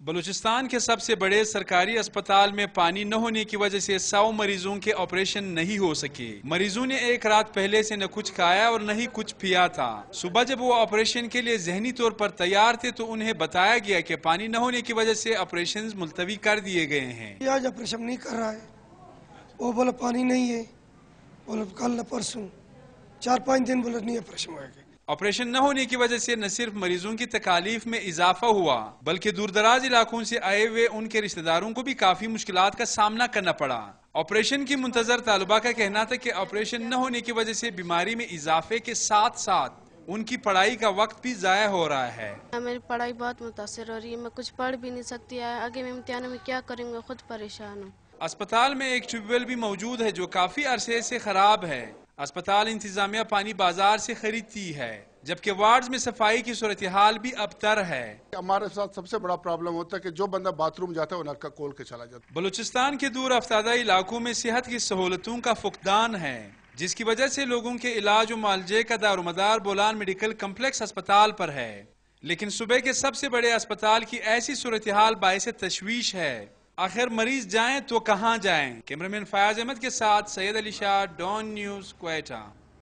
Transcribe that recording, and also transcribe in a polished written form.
بلوچستان کے سب سے بڑے سرکاری اسپتال میں پانی نہ ہونے کی وجہ سے 100 مریضوں کے آپریشن نہیں ہو سکے۔ مریضوں نے ایک رات پہلے سے نہ کچھ کھایا اور نہ ہی کچھ پیا تھا۔ صبح جب وہ آپریشن کے لیے ذہنی طور پر تیار تھے تو انہیں بتایا گیا کہ پانی نہ ہونے کی وجہ سے آپریشن ملتوی کر دیے گئے ہیں۔ آج آپریشن نہیں کر رہا ہے، وہ بولا پانی نہیں ہے، بولا کل پرسوں 4-5 دن بولا نہیں آپریشن ہوئے گا۔ آپریشن نہ ہونے کی وجہ سے نہ صرف مریضوں کی تکالیف میں اضافہ ہوا بلکہ دور دراز علاقوں سے آئے ہوئے ان کے رشتہ داروں کو بھی کافی مشکلات کا سامنا کرنا پڑا۔ آپریشن کی منتظر طالبہ کا کہنا تھا کہ آپریشن نہ ہونے کی وجہ سے بیماری میں اضافے کے ساتھ ساتھ ان کی پڑھائی کا وقت بھی ضائع ہو رہا ہے۔ میری پڑھائی بہت متاثر ہو رہی ہے، میں کچھ پڑھ بھی نہیں سکتی، آگے میں امتحانوں میں کیا کروں گا، خود پریشان ہوں۔ اسپتال میں ایک ٹیوب ویل بھی موجود ہے جو کافی عرصے سے خراب ہے۔ اسپتال انتظامیہ پانی بازار سے خریدتی ہے جبکہ وارڈز میں صفائی کی صورتحال بھی ابتر ہے۔ ہمارے ساتھ سب سے بڑا پرابلم ہوتا ہے کہ جو بندہ باتھ روم جاتا ہے وہ نل کا کھول کے چلا جاتا ہے۔ بلوچستان کے دور افتادہ علاقوں میں صحت کی سہولتوں کا فقدان ہے جس کی وجہ سے لوگوں کے علاج و معالجے کا دار و مدار بولان میڈیکل کمپلیکس اسپتال پر ہے، لیکن صوبے کے سب سے بڑے اسپتال کی ایسی صورتحال باعث تشویش ہے۔ آخر مریض جائیں تو کہاں جائیں؟ کیمرامین فیاض احمد کے ساتھ سید علی شاہ، ڈان نیوز، کوئٹہ۔